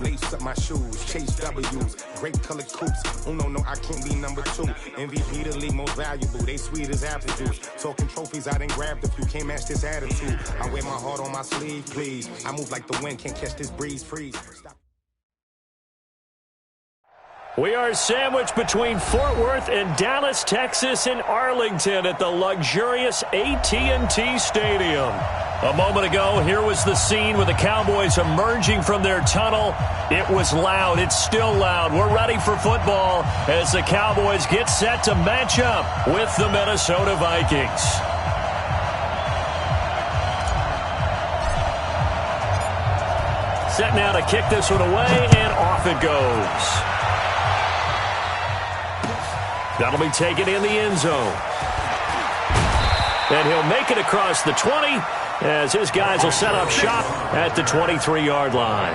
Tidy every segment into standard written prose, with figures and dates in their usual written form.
Lace up my shoes, chase W's, grape colored coops. Oh no, I can't be number 2. MVP the league most valuable, they sweet as apple juice. Talking trophies, I done grabbed a few, can't match this attitude. I wear my heart on my sleeve, please. I move like the wind, can't catch this breeze, freeze. Stop. We are sandwiched between Fort Worth and Dallas, Texas in Arlington at the luxurious AT&T Stadium. A moment ago, here was the scene with the Cowboys emerging from their tunnel. It was loud. It's still loud. We're ready for football as the Cowboys get set to match up with the Minnesota Vikings. Set now to kick this one away, and off it goes. That'll be taken in the end zone. And he'll make it across the 20 as his guys will set up shop at the 23-yard line.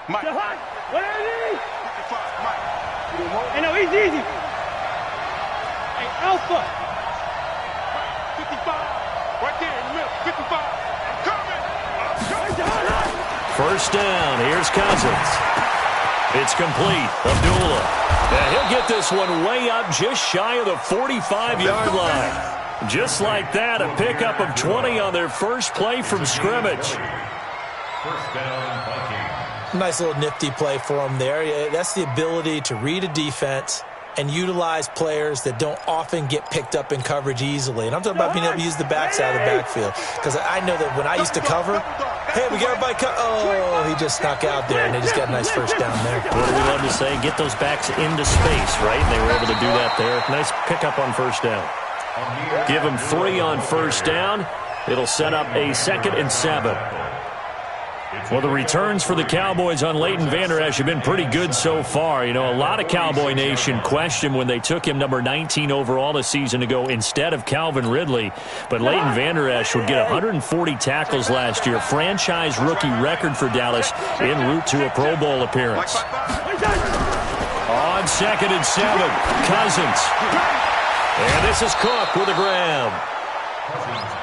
Mike. What are these? 55, Mike. Hey, no, easy. Hey, Alpha. 55. Right there in the middle. 55. I'm coming. First down. Here's Cousins. It's complete. Abdullah. And he'll get this one way up just shy of the 45-yard line. Just like that, a pickup of 20 on their first play from scrimmage. First down, Vikings. Nice little nifty play for him there. That's the ability to read a defense and utilize players that don't often get picked up in coverage easily. And I'm talking about being able to use the backside of the backfield. Because I know that when I used to cover, hey, we got everybody oh, he just snuck out there, and they just got a nice first down there. What do we love to say? Get those backs into space, right? And they were able to do that there. Nice pickup on first down. Give them 3 on first down. It'll set up a 2nd and 7. Well, the returns for the Cowboys on Leighton Vander Esch have been pretty good so far. You know, a lot of Cowboy Nation questioned when they took him number 19 overall a season ago instead of Calvin Ridley. But Leighton Vander Esch would get 140 tackles last year, franchise rookie record for Dallas en route to a Pro Bowl appearance. On 2nd and 7, Cousins. And this is Cook with a grab.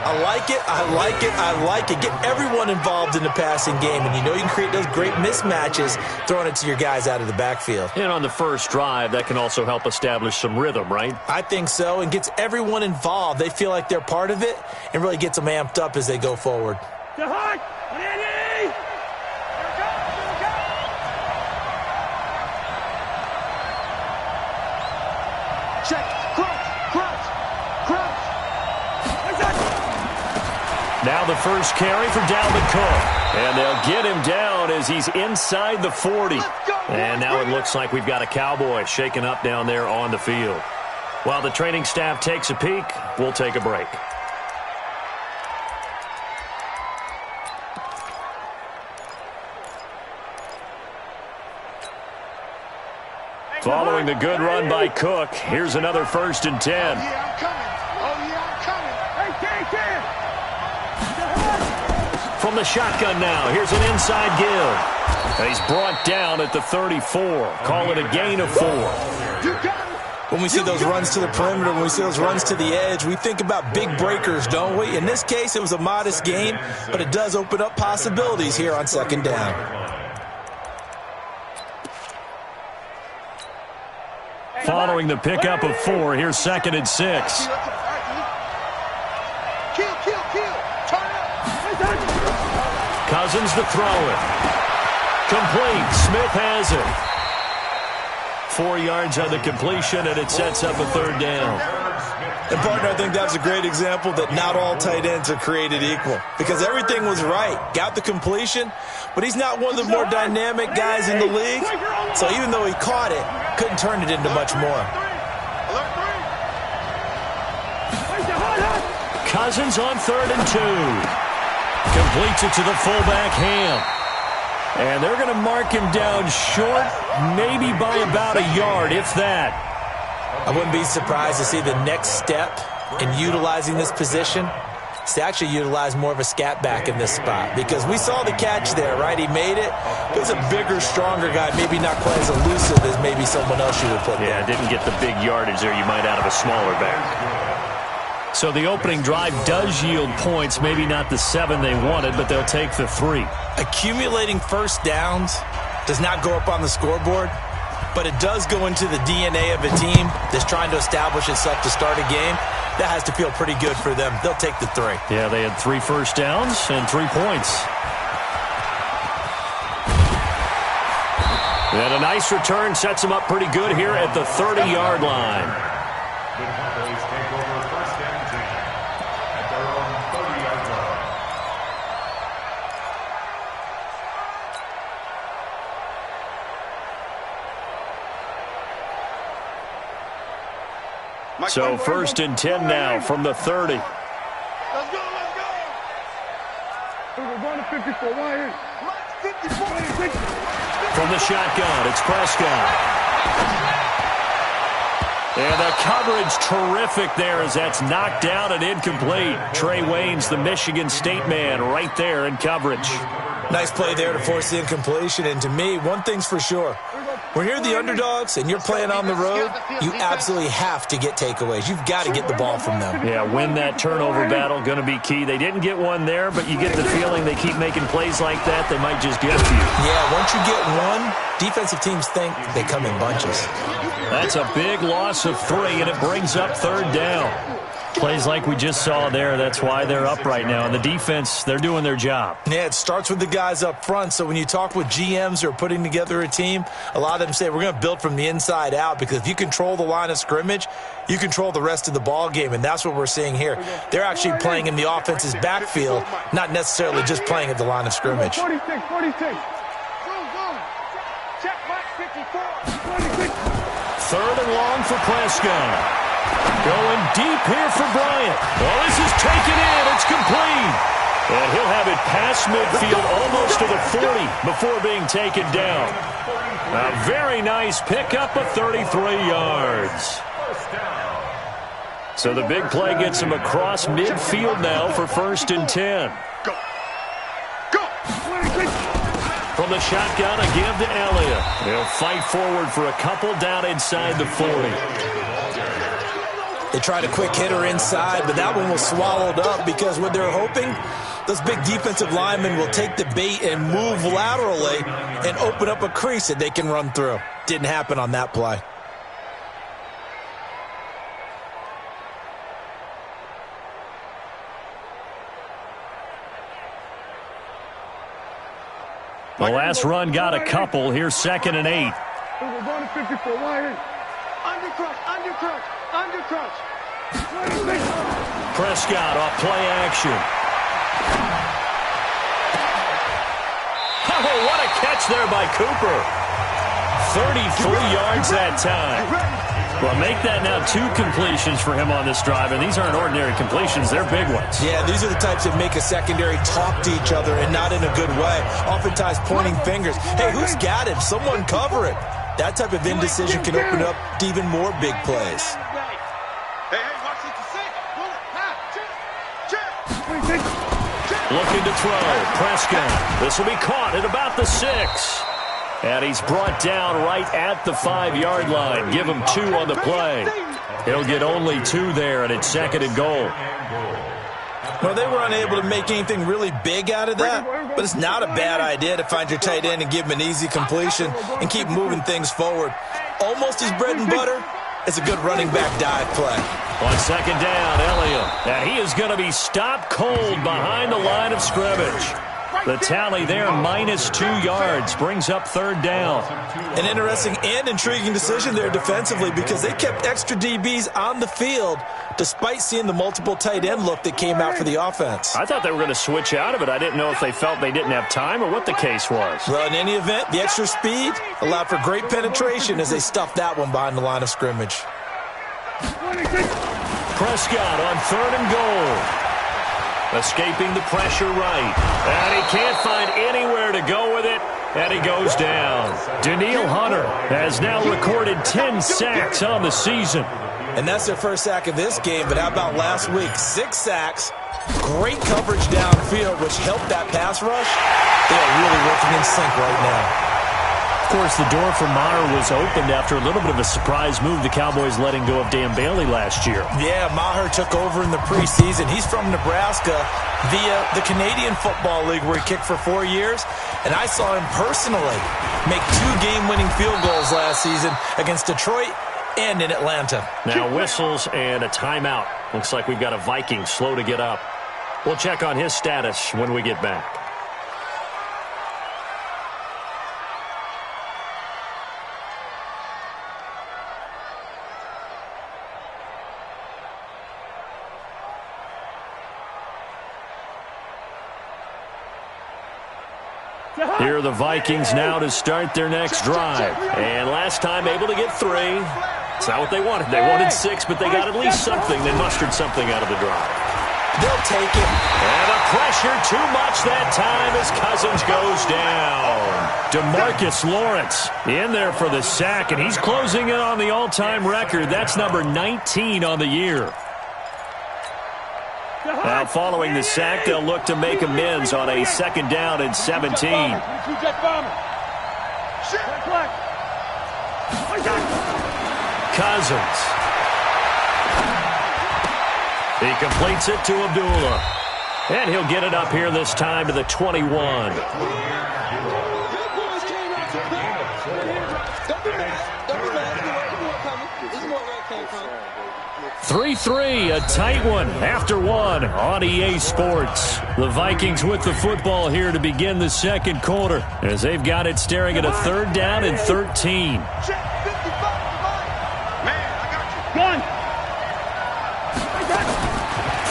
I like it. Get everyone involved in the passing game, and you know you can create those great mismatches throwing it to your guys out of the backfield. And on the first drive, that can also help establish some rhythm, right? I think so, and gets everyone involved. They feel like they're part of it and really gets them amped up as they go forward. Now the first carry for Dalvin Cook. And they'll get him down as he's inside the 40. And now it looks like we've got a Cowboy shaken up down there on the field. While the training staff takes a peek, we'll take a break. Following the good run by Cook, here's another 1st and 10. Oh, yeah, I'm coming. Hey, From the shotgun now, here's an inside give. And he's brought down at the 34. Call it a gain of 4. When we see those runs to the perimeter, when we see those runs to the edge, we think about big breakers, don't we? In this case, it was a modest gain, but it does open up possibilities here on 2nd down. Following the pickup of 4, here's 2nd and 6. Cousins to throw it. Complete. Smith has it. 4 yards on the completion, and it sets up a 3rd down. And, partner, I think that was a great example that not all tight ends are created equal. Because everything was right. Got the completion, but he's not one of the more dynamic guys in the league. So even though he caught it, couldn't turn it into much more. Cousins on 3rd and 2. Completes it to the fullback, Ham. And they're going to mark him down short, maybe by about a yard, if that. I wouldn't be surprised to see the next step in utilizing this position is to actually utilize more of a scat back in this spot, because we saw the catch there, right? He made it. He was a bigger, stronger guy, maybe not quite as elusive as maybe someone else you would put there. Yeah, didn't get the big yardage there you might out of a smaller back. So the opening drive does yield points, maybe not the 7 they wanted, but they'll take the 3. Accumulating first downs does not go up on the scoreboard, but it does go into the DNA of a team that's trying to establish itself to start a game. That has to feel pretty good for them. They'll take the 3. Yeah, they had 3 first downs and 3 points. And a nice return sets them up pretty good here at the 30-yard line. The Cowboys take over first and 10 at their own 30-yard line. So first and 10 now from the 30. Let's go, let's go. We're going to 54, right here. 54. From the shotgun, it's Prescott. And the coverage terrific there as that's knocked down and incomplete. Trey Waynes, the Michigan State man, right there in coverage. Nice play there to force the incompletion. And to me, one thing's for sure. When you're the underdogs and you're playing on the road, you absolutely have to get takeaways. You've got to get the ball from them. Yeah, win that turnover battle, going to be key. They didn't get one there, but you get the feeling they keep making plays like that, they might just get to you. Yeah, once you get one, defensive teams think they come in bunches. That's a big loss of 3, and it brings up 3rd down. Plays like we just saw there, that's why they're up right now. And the defense, they're doing their job. Yeah, it starts with the guys up front. So when you talk with GMs who are putting together a team, a lot of them say we're going to build from the inside out, because if you control the line of scrimmage, you control the rest of the ball game, and that's what we're seeing here. They're actually playing in the offense's backfield, not necessarily just playing at the line of scrimmage. 46. Check back 54. 3rd and long for Prescott. Going deep here for Bryant. Well, this is taken in. It's complete. And he'll have it past midfield almost to the 40 before being taken down. A very nice pickup of 33 yards. So the big play gets him across midfield now for 1st and 10. From the shotgun, a give to Elliott. He'll fight forward for a couple down inside the 40. They tried a quick hitter inside, but that one was swallowed up, because what they're hoping, those big defensive linemen will take the bait and move laterally and open up a crease that they can run through. Didn't happen on that play. The last run got a couple. Here's 2nd and 8. We're going to 54, right here. Undercrush. Prescott off play action. Oh, what a catch there by Cooper. 33 yards that time. Well, make that now 2 completions for him on this drive, and these aren't ordinary completions. They're big ones. Yeah, these are the types that make a secondary talk to each other, and not in a good way. Oftentimes pointing fingers. Hey, who's got him? Someone cover it. That type of indecision can open up to even more big plays. Looking to throw. Prescott. This will be caught at about the 6. And he's brought down right at the 5-yard line. Give him 2 on the play. He'll get only 2 there, and it's 2nd and goal. Well, they were unable to make anything really big out of that, but it's not a bad idea to find your tight end and give him an easy completion and keep moving things forward. Almost his bread and butter. It's a good running back dive play. On 2nd down, Elliott. And he is going to be stopped cold behind the line of scrimmage. The tally there, minus 2 yards, brings up 3rd down. An interesting and intriguing decision there defensively, because they kept extra DBs on the field despite seeing the multiple tight end look that came out for the offense. I thought they were going to switch out of it. I didn't know if they felt they didn't have time or what the case was. Well, in any event, the extra speed allowed for great penetration as they stuffed that one behind the line of scrimmage. Prescott on 3rd and goal. Escaping the pressure right. And he can't find anywhere to go with it. And he goes down. Danielle Hunter has now recorded 10 sacks on the season. And that's their first sack of this game, but how about last week? 6 sacks, great coverage downfield, which helped that pass rush. They are really working in sync right now. Of course, the door for Maher was opened after a little bit of a surprise move, the Cowboys letting go of Dan Bailey last year. Yeah, Maher took over in the preseason. He's from Nebraska via the Canadian Football League, where he kicked for 4 years. And I saw him personally make 2 game-winning field goals last season against Detroit and in Atlanta. Now whistles and a timeout. Looks like we've got a Viking slow to get up. We'll check on his status when we get back. Here are the Vikings now to start their next drive. And last time able to get 3. It's not what they wanted. They wanted 6, but they got at least something. They mustered something out of the drive. They'll take it. And the pressure too much that time as Cousins goes down. DeMarcus Lawrence in there for the sack, and he's closing in on the all-time record. That's number 19 on the year. Now, following the sack, they'll look to make amends on a 2nd down and 17. Cousins. He completes it to Abdullah. And he'll get it up here this time to the 21. 3-3, a tight one after 1 on EA Sports. The Vikings with the football here to begin the 2nd quarter, as they've got it staring at a 3rd down and 13.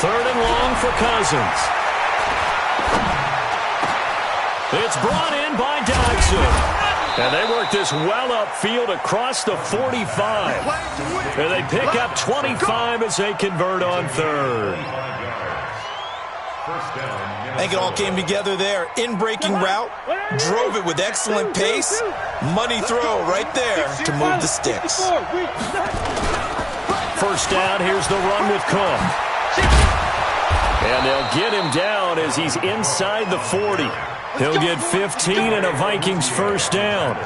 Third and long for Cousins. It's brought in by Dodson. And they work this well upfield across the 45. And they pick up 25 as they convert on 3rd. I think it all came together there. In-breaking route, drove it with excellent pace. Money throw right there to move the sticks. First down, here's the run with Cook. And they'll get him down as he's inside the 40. He'll get 15 and a Vikings first down.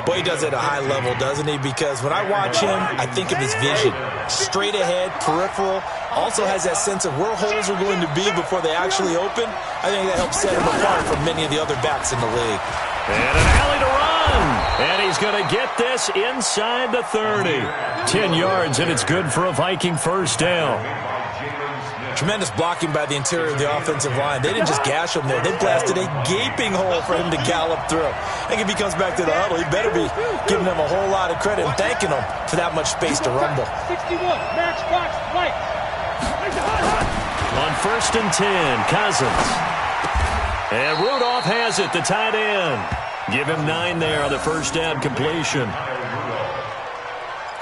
Boy, he does it at a high level, doesn't he? Because when I watch him, I think of his vision. Straight ahead, peripheral. Also has that sense of where holes are going to be before they actually open. I think that helps set him apart from many of the other backs in the league. And an alley to run. And he's going to get this inside the 30. 10 yards, and it's good for a Viking first down. Tremendous blocking by the interior of the offensive line. They didn't just gash him there. They blasted a gaping hole for him to gallop through. I think if he comes back to the huddle, he better be giving them a whole lot of credit and thanking them for that much space to rumble. 61, match box, right. On 1st and 10, Cousins. And Rudolph has it, the tight end. Give him 9 there on the first down completion.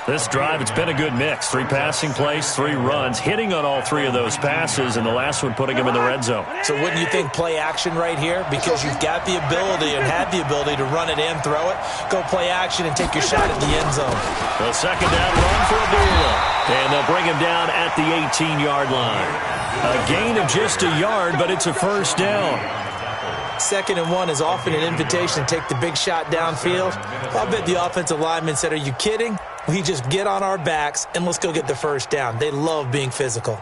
This drive, it's been a good mix. 3 passing plays, 3 runs, hitting on all 3 of those passes, and the last one putting him in the red zone. So wouldn't you think play action right here? Because you've got the ability and had the ability to run it and throw it. Go play action and take your shot at the end zone. The 2nd down run for Abdullah. And they'll bring him down at the 18-yard line. A gain of just a yard, but it's a first down. 2nd and 1 is often an invitation to take the big shot downfield. I'll bet the offensive lineman said, are you kidding? We just get on our backs and let's go get the first down. They love being physical.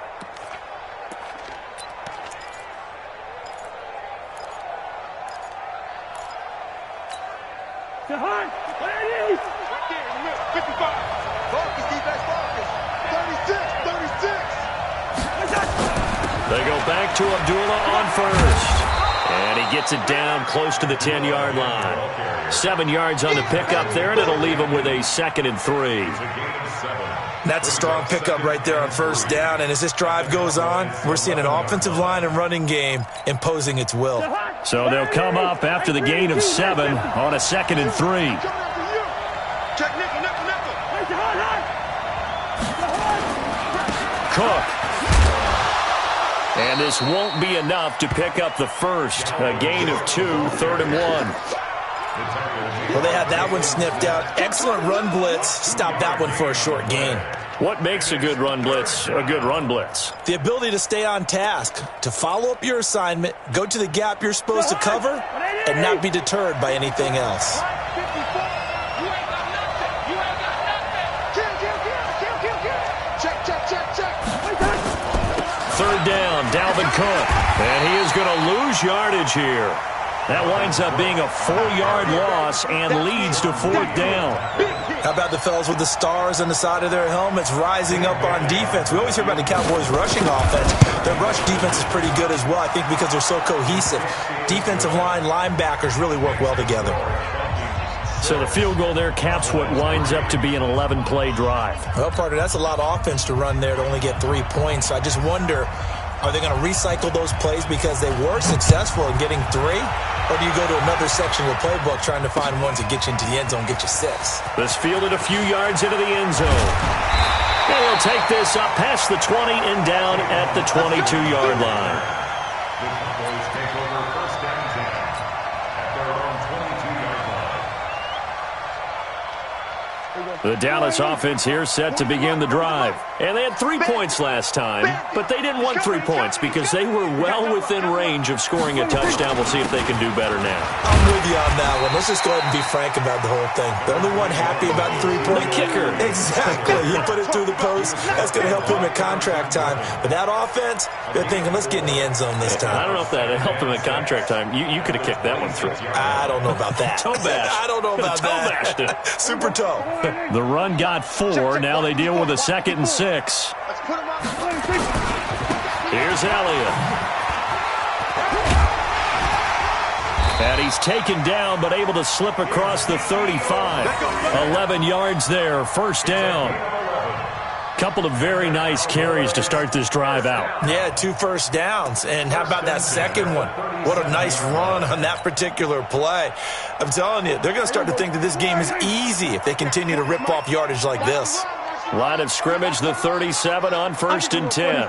They go back to Abdullah on 1st. And he gets it down close to the 10-yard line. 7 yards on the pickup there, and it'll leave him with a 2nd and 3. That's a strong pickup right there on 1st down. And as this drive goes on, we're seeing an offensive line and running game imposing its will. So they'll come up after the gain of 7 on a 2nd and 3. Cook. And this won't be enough to pick up the first. A gain of 2, 3rd and 1. Well, they had that one sniffed out. Excellent run blitz. Stopped that one for a short gain. What makes a good run blitz a good run blitz? The ability to stay on task, to follow up your assignment, go to the gap you're supposed to cover, and not be deterred by anything else. Third down, Dalvin Cook. And he is going to lose yardage here. That winds up being a 4-yard loss and leads to fourth down. How about the fellas with the stars on the side of their helmets rising up on defense? We always hear about the Cowboys' rushing offense. Their rush defense is pretty good as well, I think, because they're so cohesive. Defensive line, linebackers really work well together. So the field goal there caps what winds up to be an 11-play drive. Well, partner, that's a lot of offense to run there to only get 3 points. So I just wonder, are they going to recycle those plays because they were successful in getting 3? Or do you go to another section of the playbook trying to find ones that get you into the end zone, get you 6? This fielded a few yards into the end zone. And he'll take this up past the 20 and down at the 22-yard line. The Cowboys take over first down 10 at their own 22-yard line. The Dallas offense here set to begin the drive. And they had 3 points last time, but they didn't want 3 points because they were well within range of scoring a touchdown. We'll see if they can do better now. I'm with you on that one. Let's just go ahead and be frank about the whole thing. The only one happy about the 3-point kicker. Exactly. You put it through the post. That's going to help him at contract time. But that offense, they're thinking, let's get in the end zone this time. I don't know if that helped him at contract time. You could have kicked that one through. I don't know about that. Toe bash. I don't know about toe that. bashed it. Super toe. The run got 4. Now they deal with a 2nd and 6. Let's put him on. Here's Elliott. And he's taken down, but able to slip across the 35. 11 yards there, first down. Couple of very nice carries to start this drive out. Yeah, 2 first downs. And how about that second one? What a nice run on that particular play. I'm telling you, they're going to start to think that this game is easy if they continue to rip off yardage like this. Line of scrimmage, the 37 on 1st and 10.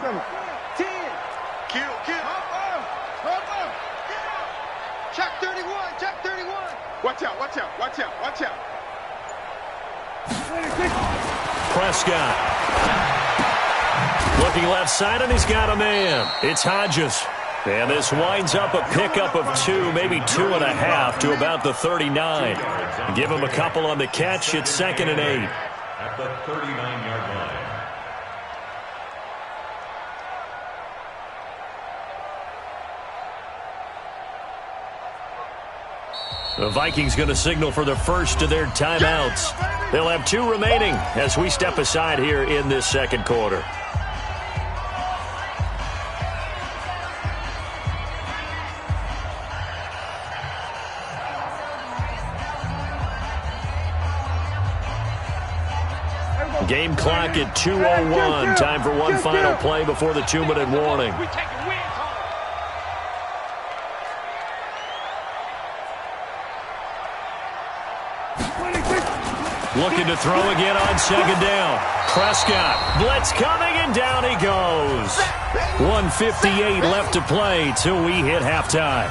Check 31, check 31. Watch out, watch out, watch out, watch out. Prescott. Looking left side, and he's got a man. It's Hodges. And this winds up a pickup of 2, maybe 2.5 to about the 39. Give him a couple on the catch. It's 2nd and 8. At the 39-yard line. The Vikings going to signal for the first of their timeouts. They'll have 2 remaining as we step aside here in this second quarter. Game clock at 2:01. Time for one final play before the 2-minute warning. Looking to throw again on 2nd down. Prescott, blitz coming, and down he goes. 1:58 left to play till we hit halftime.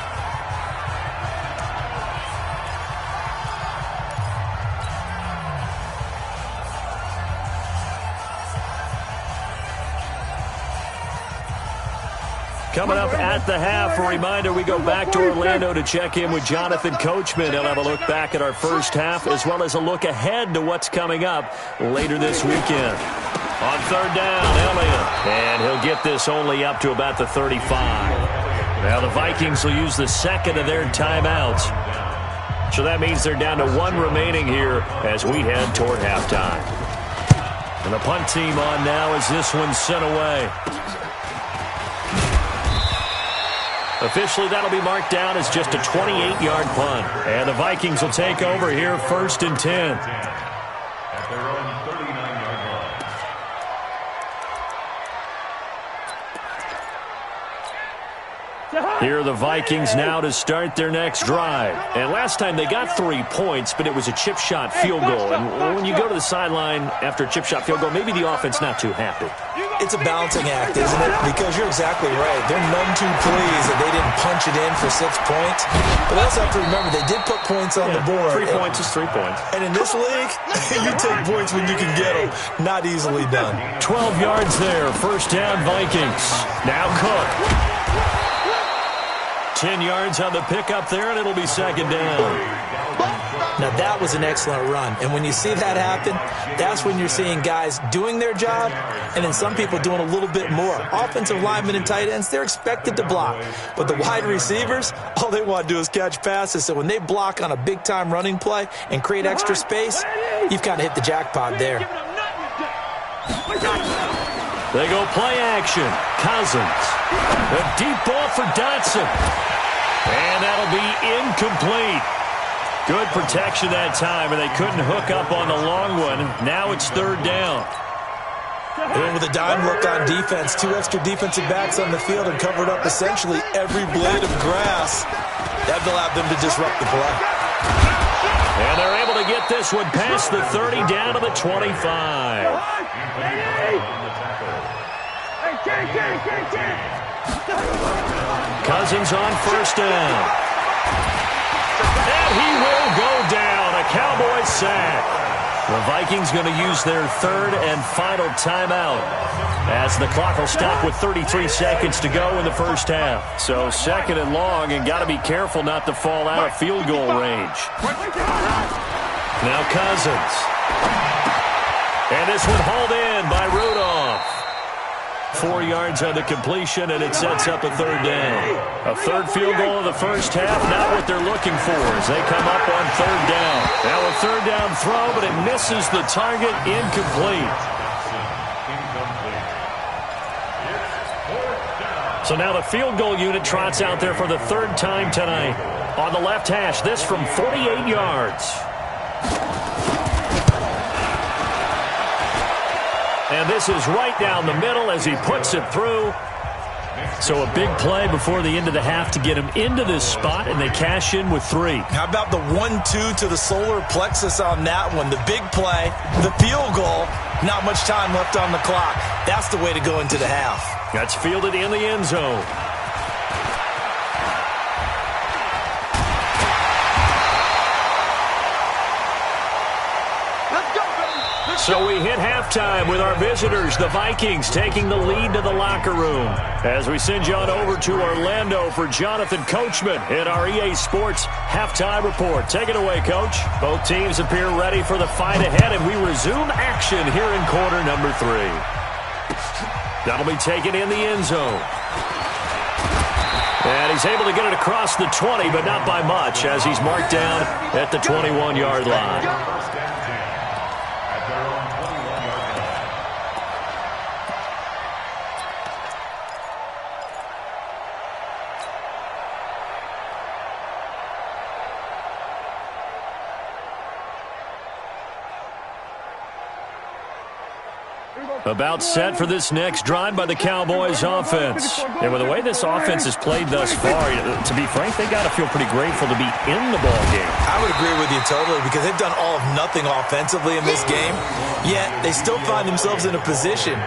Coming up at the half, a reminder, we go back to Orlando to check in with Jonathan Coachman. He'll have a look back at our first half as well as a look ahead to what's coming up later this weekend. On 3rd down, Elliott. And he'll get this only up to about the 35. Now the Vikings will use the 2nd of their timeouts. So that means they're down to 1 remaining here as we head toward halftime. And the punt team on now as this one's sent away. Officially, that'll be marked down as just a 28-yard punt. And the Vikings will take over here 1st and 10. At their own 39-yard line. Here are the Vikings now to start their next drive. And last time they got 3 points, but it was a chip shot field goal. And when you go to the sideline after a chip shot field goal, maybe the offense not too happy. It's a balancing act, isn't it? Because you're exactly right. They're none too pleased that they didn't punch it in for 6 points. But they also have to remember they did put points on the board. 3 points is 3 points. And in this league, you take points when you can get them. Not easily done. 12 yards there. First down, Vikings. Now Cook. 10 yards on the pickup there, and it'll be second down. Now, that was an excellent run. And when you see that happen, that's when you're seeing guys doing their job and then some people doing a little bit more. Offensive linemen and tight ends, they're expected to block. But the wide receivers, all they want to do is catch passes. So when they block on a big-time running play and create extra space, you've kind of hit the jackpot there. They go play action. Cousins. A deep ball for Dotson. And that'll be incomplete. Good protection that time, and they couldn't hook up on the long one. Now it's third down. And with a dime look on defense, 2 extra defensive backs on the field and covered up essentially every blade of grass. That allowed them to disrupt the play. And they're able to get this one past the 30 down to the 25. Cousins on first down. And he will go down. A Cowboys sack. The Vikings going to use their third and final timeout as the clock will stop with 33 seconds to go in the first half. So second and long, and got to be careful not to fall out of field goal range. Now Cousins. And this one hauled in by Rudolph. 4 yards on the completion, and it sets up a third down. A third field goal in the first half, not what they're looking for as they come up on third down. Now a third down throw, but it misses the target, incomplete. So now the field goal unit trots out there for the third time tonight. On the left hash, this from 48 yards. And this is right down the middle as he puts it through. So a big play before the end of the half to get him into this spot, and they cash in with 3. How about the 1-2 to the solar plexus on that one? The big play, the field goal, not much time left on the clock. That's the way to go into the half. That's fielded in the end zone. So we hit halftime with our visitors, the Vikings, taking the lead to the locker room. As we send you on over to Orlando for Jonathan Coachman in our EA Sports halftime report. Take it away, Coach. Both teams appear ready for the fight ahead, and we resume action here in quarter number 3. That'll be taken in the end zone. And he's able to get it across the 20, but not by much, as he's marked down at the 21-yard line. About set for this next drive by the Cowboys offense. And with the way this offense has played thus far, to be frank, they got to feel pretty grateful to be in the ball game. I would agree with you totally because they've done all of nothing offensively in this game, yet they still find themselves in a position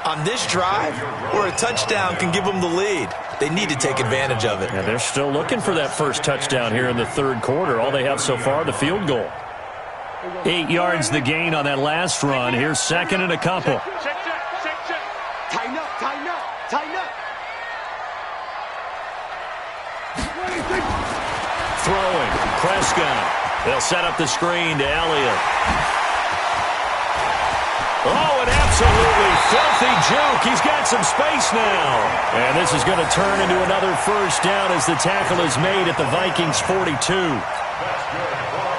on this drive where a touchdown can give them the lead. They need to take advantage of it. And they're still looking for that first touchdown here in the third quarter. All they have so far, the field goal. 8 yards the gain on that last run. Here's second and a couple. Tighten up, tighten up, tighten up. Throwing. Prescott. They'll set up the screen to Elliott. Oh, an absolutely filthy juke. He's got some space now. And this is going to turn into another first down as the tackle is made at the Vikings 42.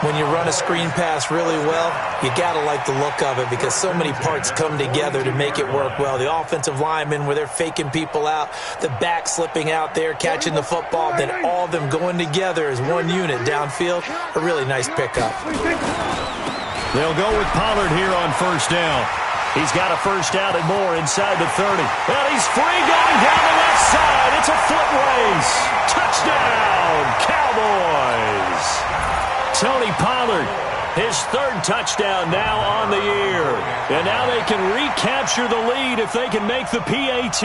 When you run a screen pass really well, you got to like the look of it because so many parts come together to make it work well. The offensive linemen where they're faking people out, the back slipping out there, catching the football, then all of them going together as one unit downfield. A really nice pickup. They'll go with Pollard here on first down. He's got a first down and more inside the 30. Well, he's free going down the left side. It's a foot race. Touchdown, Cowboys. Tony Pollard His third touchdown now on the year. And now they can recapture the lead if they can make the PAT.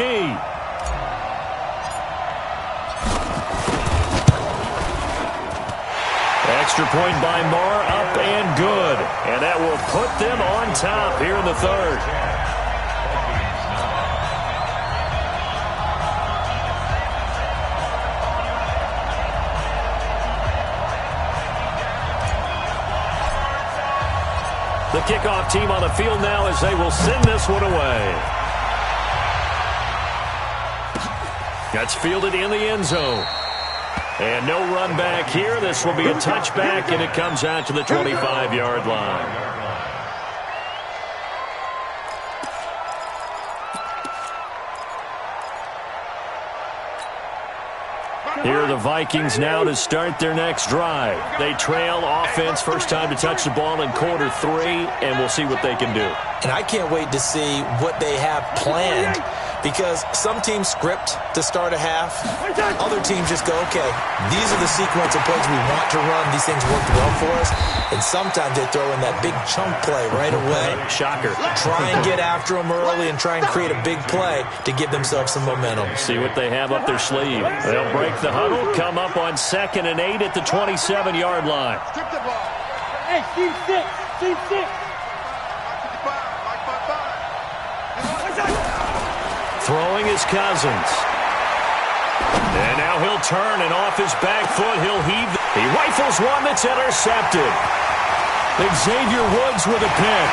Extra point by Marr, up and good. And that will put them on top here in the third. The kickoff team on the field now as they will send this one away. That's fielded in the end zone. And no run back here. This will be a touchback, and it comes out to the 25-yard line. Here are the Vikings now to start their next drive. They trail offense, first time to touch the ball in quarter 3, and we'll see what they can do. And I can't wait to see what they have planned, because some teams script to start a half. Other teams just go, okay, these are the sequence of plays we want to run. These things worked well for us. And sometimes they throw in that big chunk play right away. Shocker. Try and get after them early and try and create a big play to give themselves some momentum. See what they have up their sleeve. They'll break the huddle, come up on 2nd and 8 at the 27-yard line. Hey, team 6. Throwing is Cousins. And now he'll turn, and off his back foot, he'll heave. He rifles one that's intercepted. Xavier Woods with a pick.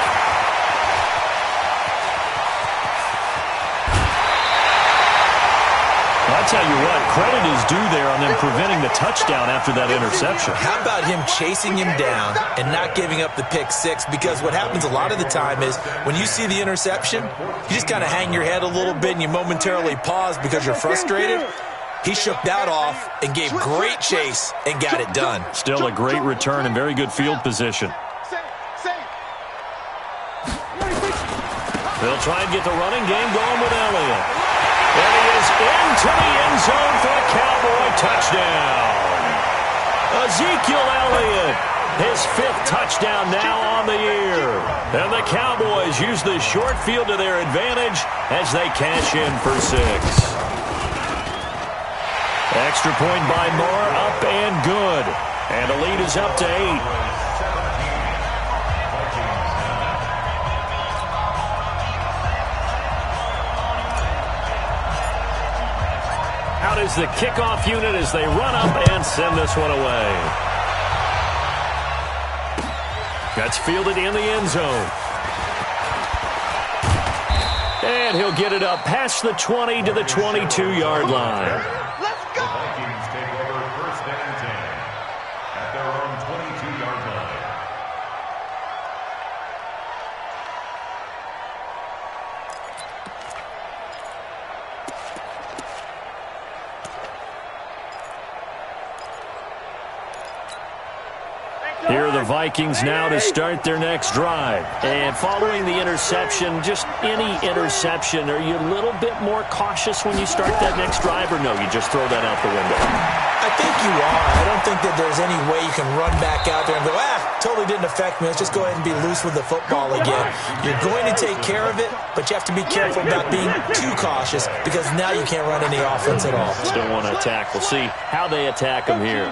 I'll tell you what, credit is due there on them preventing the touchdown after that interception. How about him chasing him down and not giving up the pick 6? Because what happens a lot of the time is when you see the interception, you just kind of hang your head a little bit and you momentarily pause because you're frustrated. He shook that off and gave great chase and got it done. Still a great return and very good field position. They'll try and get the running game going with Elliott. And he is into the end zone for a Cowboy touchdown. Ezekiel Elliott, his 5th touchdown now on the year. And the Cowboys use the short field to their advantage as they cash in for 6. Extra point by Marr, up and good. And the lead is up to 8. Out is the kickoff unit as they run up and send this one away. That's fielded in the end zone. And he'll get it up past the 20 to the 22-yard line. Let's go! The Vikings take over 1st and 10 at their own 22-yard line. Here are the Vikings now to start their next drive. And following the interception, just any interception, are you a little bit more cautious when you start that next drive, or no, you just throw that out the window? I think you are. I don't think that there's any way you can run back out there and go, totally didn't affect me. Let's just go ahead and be loose with the football again. You're going to take care of it, but you have to be careful about being too cautious because now you can't run any offense at all. Still want to attack. We'll see how they attack them here.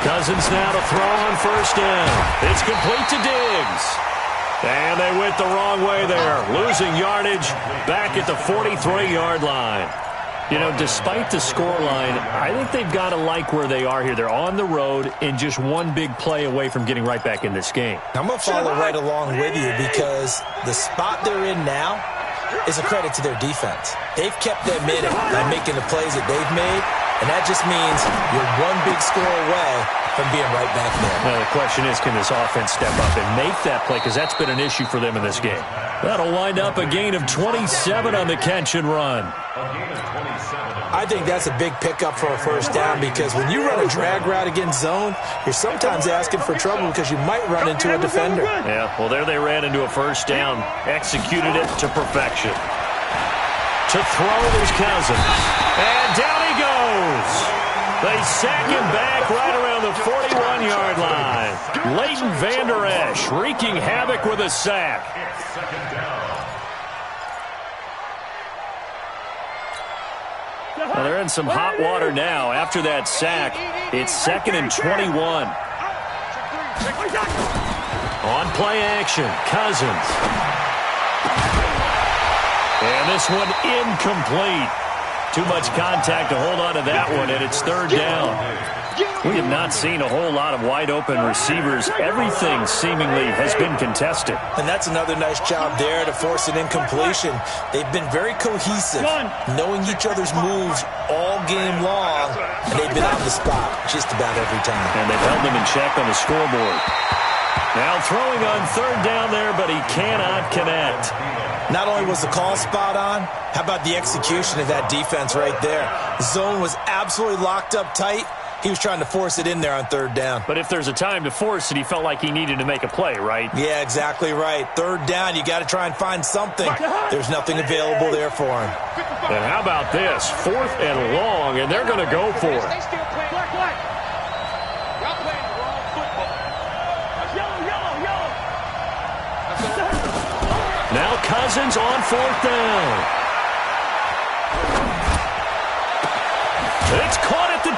Cousins now to throw on 1st down. It's complete to Diggs. And they went the wrong way there, losing yardage back at the 43-yard line. You know, despite the scoreline, I think they've got to like where they are here. They're on the road and just one big play away from getting right back in this game. I'm going to follow right along with you because the spot they're in now is a credit to their defense. They've kept them in it by making the plays that they've made, and that just means you're one big score away from being right back there. Now, the question is, can this offense step up and make that play? Because that's been an issue for them in this game. That'll wind up a gain of 27 on the catch and run. I think that's a big pickup for a 1st down because when you run a drag route against zone, you're sometimes asking for trouble because you might run into a defender. Yeah, well, there they ran into a 1st down, executed it to perfection. To throw is Cousins. And down he goes. They sack him back right around the 41-yard line. Leighton Vander Esch wreaking havoc with a sack. Well, they're in some hot water now. After that sack, it's 2nd and 21. On play action, Cousins. And this one incomplete. Too much contact to hold on to that one, and it's 3rd down. We have not seen a whole lot of wide-open receivers. Everything seemingly has been contested. And that's another nice job there to force an incompletion. They've been very cohesive, knowing each other's moves all game long, and they've been on the spot just about every time. And they've held them in check on the scoreboard. Now throwing on 3rd down there, but he cannot connect. Not only was the call spot on, how about the execution of that defense right there? The zone was absolutely locked up tight. He was trying to force it in there on 3rd down. But if there's a time to force it, he felt like he needed to make a play, right? Yeah, exactly right. 3rd down, you got to try and find something. There's nothing available there for him. And how about this? 4th and long, and they're going to go for it. Now Cousins on 4th down. It's caught at the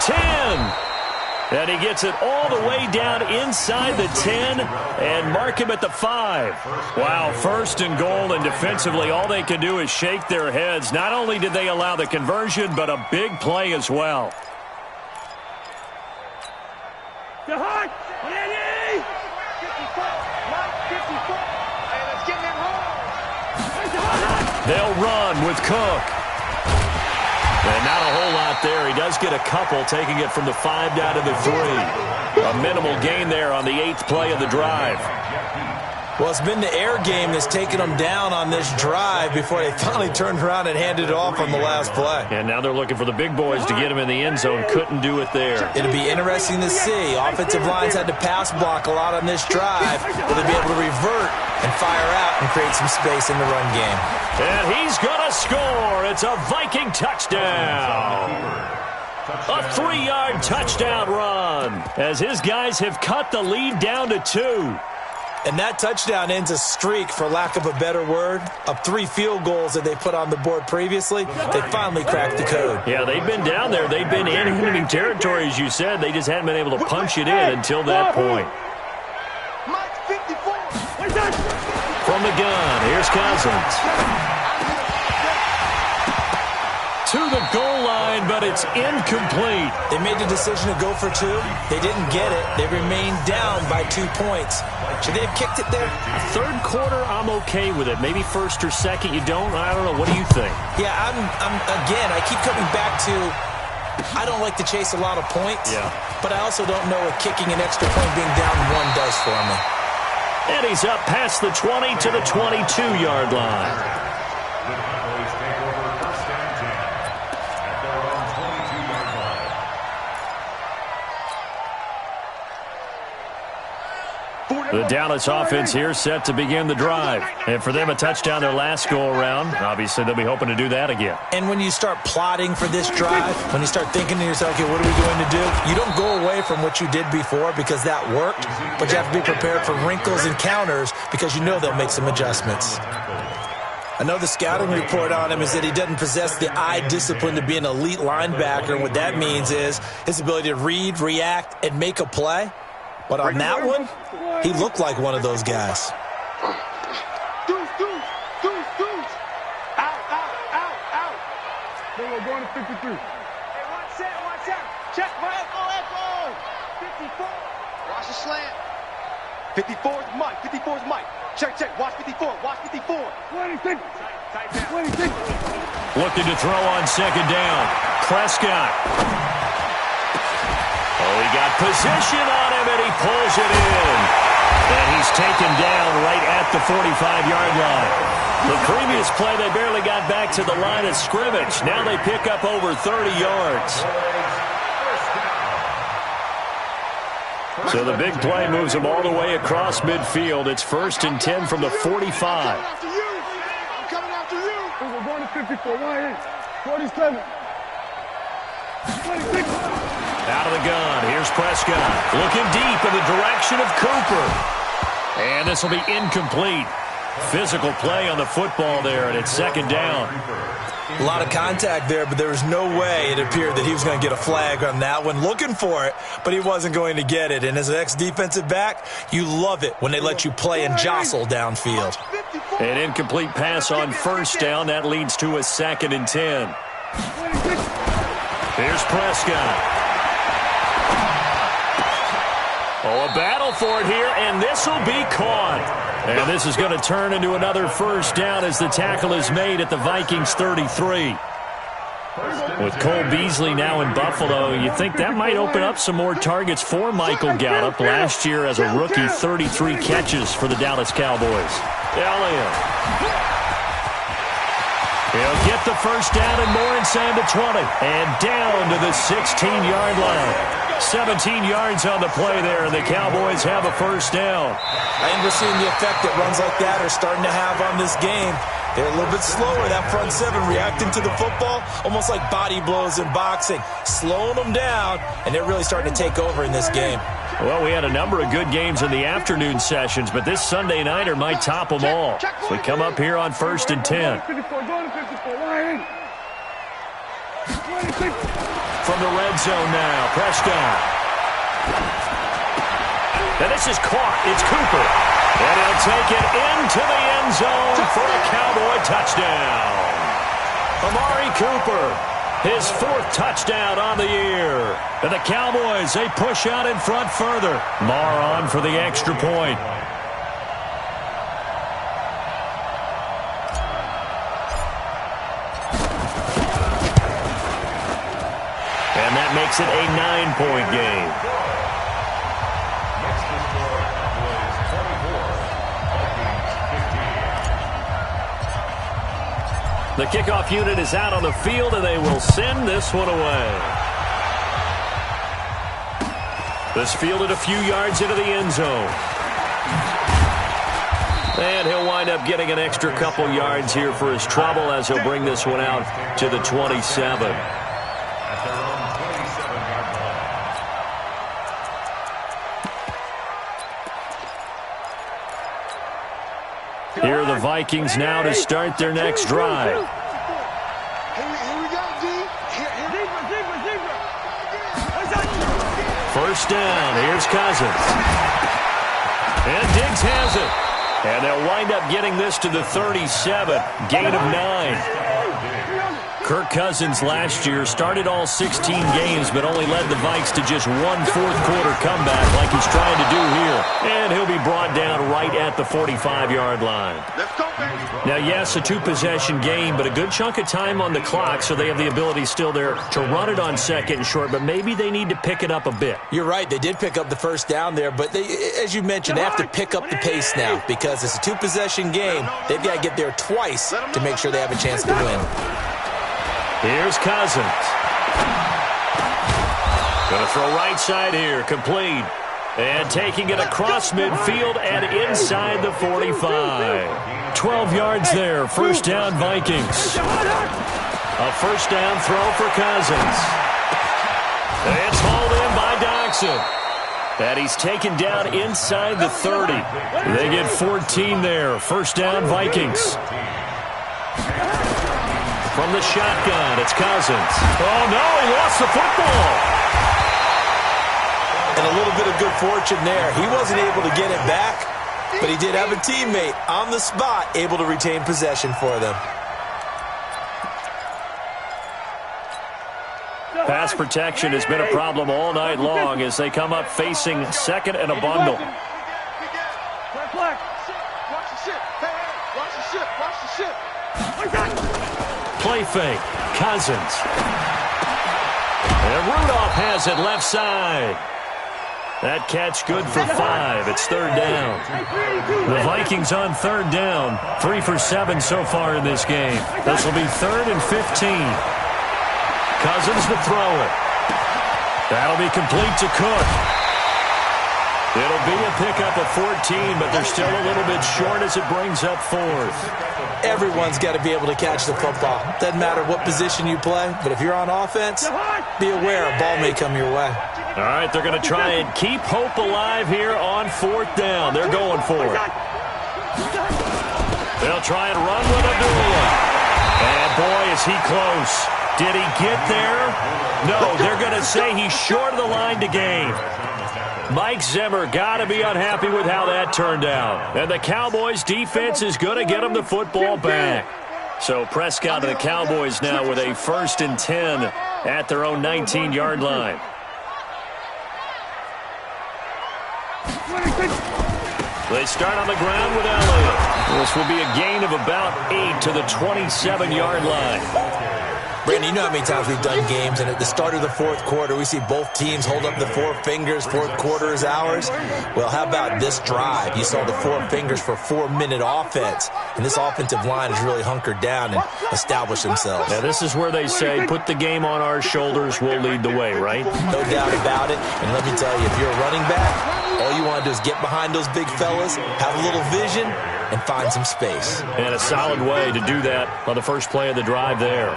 10. And he gets it all the way down inside the 10 and mark him at the 5. Wow, 1st and goal, and defensively all they can do is shake their heads. Not only did they allow the conversion, but a big play as well. They'll run with Cook. And not a whole lot there. He does get a couple, taking it from the 5 down to the 3. A minimal gain there on the 8th play of the drive. Well, it's been the air game that's taken them down on this drive before they finally turned around and handed it off on the last play. And now they're looking for the big boys to get him in the end zone. Couldn't do it there. It'll be interesting to see. Offensive lines had to pass block a lot on this drive. Will they be able to revert and fire out and create some space in the run game? And he's going to score. It's a Viking touchdown. A 3-yard touchdown run as his guys have cut the lead down to 2. And that touchdown ends a streak, for lack of a better word, of 3 field goals that they put on the board previously. They finally cracked the code. Yeah, they've been down there. They've been in enemy territory, as you said. They just hadn't been able to punch it in until that point. From the gun, here's Cousins. To the goal line, but it's incomplete. They made the decision to go for 2. They didn't get it. They remained down by 2 points. Should they have kicked it there? 3rd quarter, I'm okay with it. Maybe 1st or 2nd, you don't? I don't know. What do you think? Yeah, again, I keep coming back to I don't like to chase a lot of points. Yeah. But I also don't know what kicking an extra point being down 1 does for me. And he's up past the 20 to the 22-yard line. The Dallas offense here set to begin the drive. And for them, a touchdown their last go-around. Obviously, they'll be hoping to do that again. And when you start plotting for this drive, when you start thinking to yourself, okay, what are we going to do? You don't go away from what you did before because that worked, but you have to be prepared for wrinkles and counters because you know they'll make some adjustments. I know the scouting report on him is that he doesn't possess the eye discipline to be an elite linebacker. What that means is his ability to read, react, and make a play. But on that one, he looked like one of those guys. Deuce. Out. Then we're going to 53. Hey, watch out. Check my echo. 54. Watch the slant. 54 is Mike. Check. Watch 54. 26. Looking to throw on 2nd down. Prescott. Oh, he got position on him, and he pulls it in. And he's taken down right at the 45-yard line. The previous play, they barely got back to the line of scrimmage. Now they pick up over 30 yards. So the big play moves them all the way across midfield. It's 1st and 10 from the 45. I'm coming after you. We're going to 54. 47. 26. Out of the gun, here's Prescott. Looking deep in the direction of Cooper. And this will be incomplete. Physical play on the football there, and it's second down. A lot of contact there, but there was no way it appeared that he was going to get a flag on that one. Looking for it, but he wasn't going to get it. And as an ex-defensive back, you love it when they let you play and jostle downfield. An incomplete pass on first down. That leads to a 2nd and 10. Here's Prescott. Oh, a battle for it here, and this will be caught. And this is going to turn into another first down as the tackle is made at the Vikings 33. With Cole Beasley now in Buffalo, you think that might open up some more targets for Michael Gallup. Last year as a rookie, 33 catches for the Dallas Cowboys. Elliott. He'll get the first down and more inside the 20. And down to the 16-yard line. 17 yards on the play there, and the Cowboys have a first down. And we're seeing the effect that runs like that are starting to have on this game. They're a little bit slower, that front seven, reacting to the football, almost like body blows in boxing, slowing them down, and they're really starting to take over in this game. Well, we had a number of good games in the afternoon sessions, but this Sunday nighter might top them all. So we come up here on 1st and 10. From the red zone now, Prescott. And this is caught. It's Cooper. And he'll take it into the end zone for a Cowboy touchdown. Amari Cooper, his 4th touchdown on the year. And the Cowboys, they push out in front further. Marr on for the extra point. And that makes it a 9-point game. Next to score was 24, Vikings 15. The kickoff unit is out on the field, and they will send this one away. This fielded a few yards into the end zone. And he'll wind up getting an extra couple yards here for his trouble as he'll bring this one out to the 27. Here are the Vikings now to start their next drive. Here we go, D. First down, here's Cousins. And Diggs has it. And they'll wind up getting this to the 37, gain of 9. Kirk Cousins last year started all 16 games, but only led the Vikes to just one fourth-quarter comeback like he's trying to do here. And he'll be brought down right at the 45-yard line. Now, yes, a 2-possession game, but a good chunk of time on the clock, so they have the ability still there to run it on 2nd and short, but maybe they need to pick it up a bit. You're right. They did pick up the first down there, but they, as you mentioned, they have to pick up the pace now because it's a 2-possession game. They've got to get there twice to make sure they have a chance to win. Here's Cousins. Going to throw right side here, complete. And taking it across midfield and inside the 45. 12 yards there, first down Vikings. A first down throw for Cousins. It's hauled in by Doxson. And he's taken down inside the 30. They get 14 there, first down Vikings. From the shotgun, it's Cousins. Oh, no, he lost the football. And a little bit of good fortune there. He wasn't able to get it back, but he did have a teammate on the spot able to retain possession for them. Pass protection has been a problem all night long as they come up facing 2nd and a bundle. Play fake, Cousins. And Rudolph has it left side. That catch good for 5. It's 3rd down. The Vikings on 3rd down. 3 for 7 so far in this game. This will be 3rd and 15. Cousins to throw it. That'll be complete to Cook. It'll be a pickup of 14, but they're still a little bit short as it brings up 4th. Everyone's got to be able to catch the football. Doesn't matter what position you play, but if you're on offense, be aware, a ball may come your way. All right, they're going to try and keep hope alive here on 4th down. They're going for it. They'll try and run with Abdullah. And boy, is he close. Did he get there? No, they're going to say he's short of the line to gain. Mike Zimmer got to be unhappy with how that turned out. And the Cowboys' defense is going to get him the football back. So Prescott and the Cowboys now with a 1st and 10 at their own 19-yard line. They start on the ground with Elliott. This will be a gain of about 8 to the 27-yard line. Brandon, you know how many times we've done games, and at the start of the 4th quarter, we see both teams hold up the 4 fingers, 4th quarter is ours. Well, how about this drive? You saw the 4 fingers for 4-minute offense, and this offensive line has really hunkered down and established themselves. Now, this is where they say, put the game on our shoulders, we'll lead the way, right? No doubt about it, and let me tell you, if you're a running back, all you want to do is get behind those big fellas, have a little vision, and find some space. And a solid way to do that on the first play of the drive there.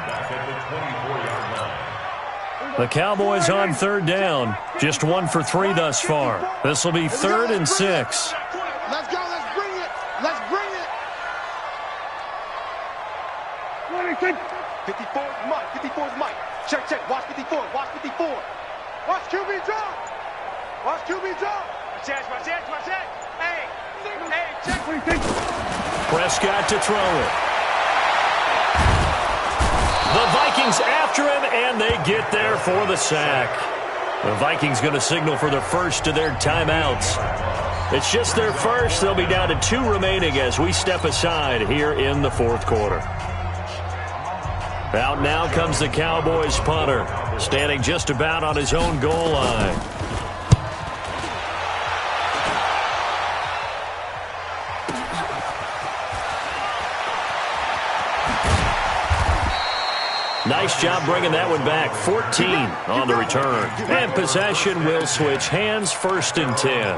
The Cowboys on 3rd down, just 1 for 3 thus far. This will be 3rd and 6. Let's go, let's bring it. Let's bring it. 54 is Mike, 54 is Mike. Check, check, watch 54, watch 54. Watch QB drop. Watch QB drop. Watch that. Hey, check. Prescott to throw it. The Vikings after him, and they get there for the sack. The Vikings going to signal for the first of their timeouts. It's just their first. They'll be down to 2 remaining as we step aside here in the 4th quarter. Out now comes the Cowboys punter, standing just about on his own goal line. Nice job bringing that one back. 14 on the return. And possession will switch hands, 1st and 10.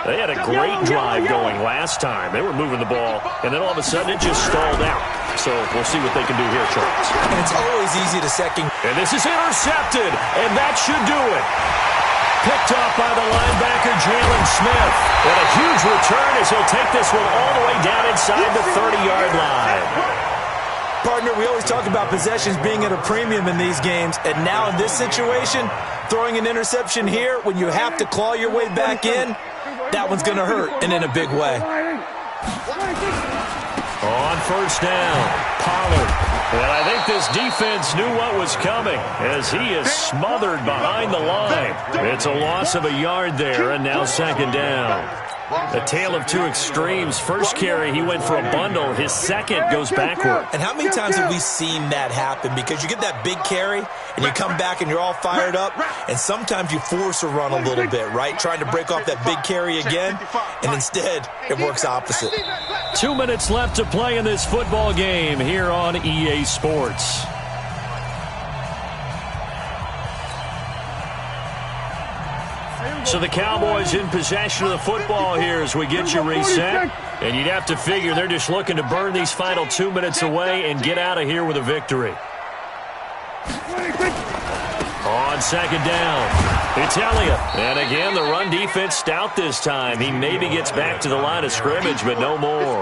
They had a great drive going last time. They were moving the ball, and then all of a sudden it just stalled out. So we'll see what they can do here, Charles. And it's always easy to second. And this is intercepted, and that should do it. Picked off by the linebacker, Jalen Smith. And a huge return as he'll take this one all the way down inside the 30-yard line. Partner, we always talk about possessions being at a premium in these games. And now in this situation, throwing an interception here when you have to claw your way back in, that one's going to hurt, and in a big way. On 1st down, Pollard. And I think this defense knew what was coming as he is smothered behind the line. It's a loss of a yard there, and now 2nd down. A tale of 2 extremes. First carry, he went for a bundle. His second goes backward. And how many times have we seen that happen? Because you get that big carry, and you come back and you're all fired up, and sometimes you force a run a little bit, right? Trying to break off that big carry again, and instead it works opposite. 2 minutes left to play in this football game here on EA Sports. So the Cowboys in possession of the football here as we get you reset. And you'd have to figure they're just looking to burn these final 2 minutes away and get out of here with a victory. On 2nd down, it's Elliott. And again, the run defense stout this time. He maybe gets back to the line of scrimmage, but no more.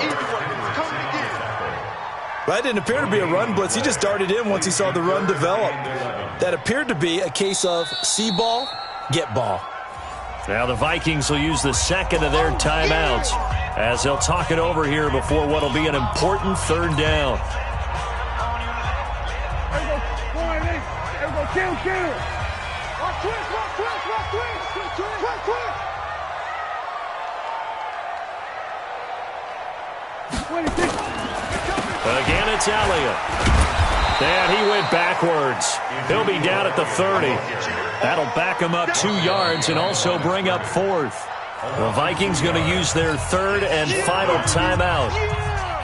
That didn't appear to be a run blitz. He just darted in once he saw the run develop. That appeared to be a case of see ball, get ball. Now the Vikings will use the 2nd of their timeouts as they'll talk it over here before what will be an important 3rd down. Again, it's Elliott. And he went backwards. He'll be down at the 30. That'll back him up 2 yards and also bring up 4th. The Vikings going to use their 3rd and final timeout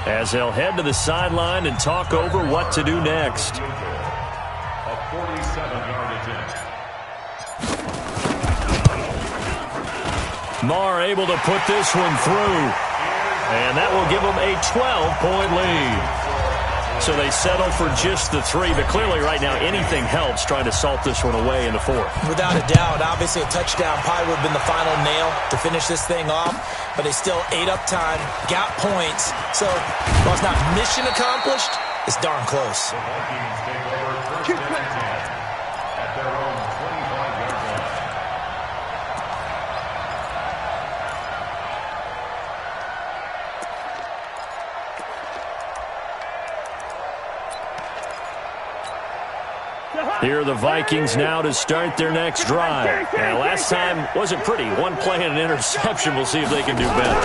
as they'll head to the sideline and talk over what to do next. A 47-yard attempt. Marr able to put this one through. And that will give them a 12-point lead. So they settle for just the 3, but clearly right now anything helps trying to salt this one away in the 4th. Without a doubt, obviously a touchdown probably would have been the final nail to finish this thing off, but they still ate up time, got points. So while it's not mission accomplished, it's darn close. The Vikings take over first and 10 at their own 25-yard line. Here are the Vikings now to start their next drive. And last time wasn't pretty. One play and an interception. We'll see if they can do better.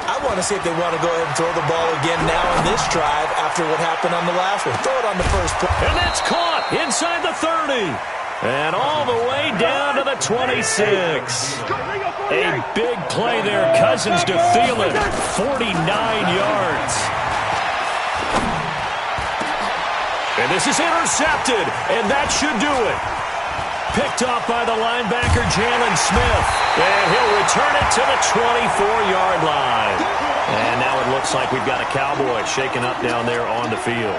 I want to see if they want to go ahead and throw the ball again now on this drive after what happened on the last one. Throw it on the first play. And that's caught inside the 30. And all the way down to the 26. A big play there. Cousins to Thielen. 49 yards. And this is intercepted, and that should do it. Picked off by the linebacker, Jalen Smith. And he'll return it to the 24-yard line. And now it looks like we've got a Cowboy shaken up down there on the field.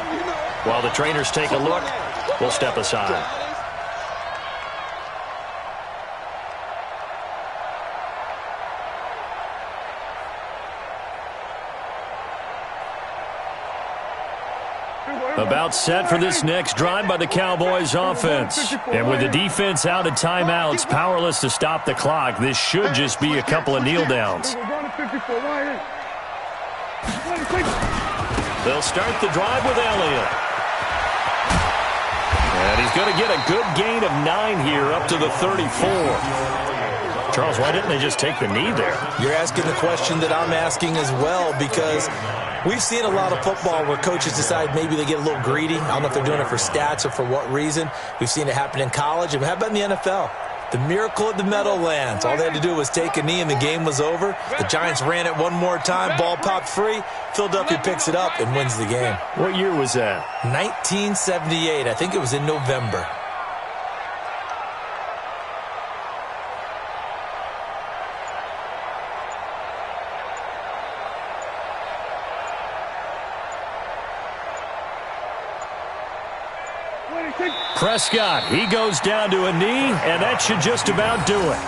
While the trainers take a look, we'll step aside. About set for this next drive by the Cowboys offense. And with the defense out of timeouts, powerless to stop the clock, this should just be a couple of kneel downs. They'll start the drive with Elliott. And he's going to get a good gain of 9 here up to the 34. Charles, why didn't they just take the knee there? You're asking the question that I'm asking as well, because we've seen a lot of football where coaches decide maybe they get a little greedy. I don't know if they're doing it for stats or for what reason. We've seen it happen in college. And how about in the NFL? The miracle of the Meadowlands. All they had to do was take a knee and the game was over. The Giants ran it one more time. Ball popped free. Philadelphia picks it up and wins the game. What year was that? 1978. I think it was in November. Prescott, he goes down to a knee, and that should just about do it.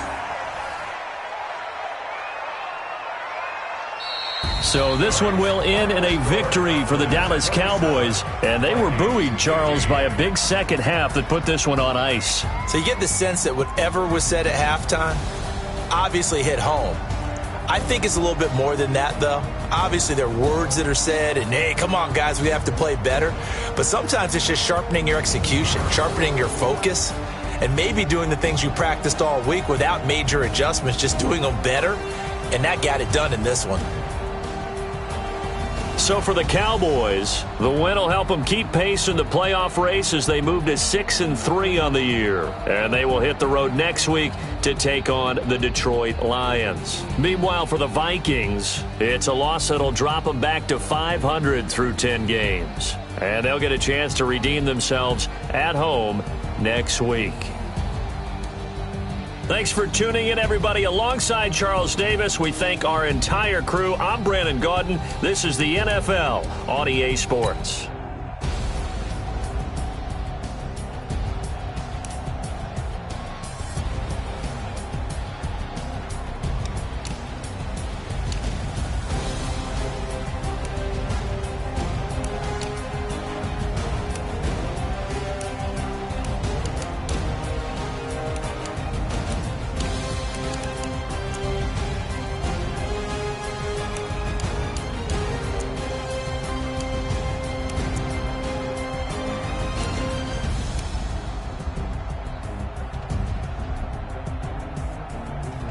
So this one will end in a victory for the Dallas Cowboys, and they were buoyed, Charles, by a big second half that put this one on ice. So you get the sense that whatever was said at halftime obviously hit home. I think it's a little bit more than that, though. Obviously, there are words that are said, and, hey, come on, guys, we have to play better. But sometimes it's just sharpening your execution, sharpening your focus, and maybe doing the things you practiced all week without major adjustments, just doing them better. And that got it done in this one. So for the Cowboys, the win will help them keep pace in the playoff race as they move to 6-3 on the year. And they will hit the road next week to take on the Detroit Lions. Meanwhile, for the Vikings, it's a loss that'll drop them back to 500 through 10 games. And they'll get a chance to redeem themselves at home next week. Thanks for tuning in, everybody. Alongside Charles Davis, we thank our entire crew. I'm Brandon Gaudin. This is the NFL on EA Sports.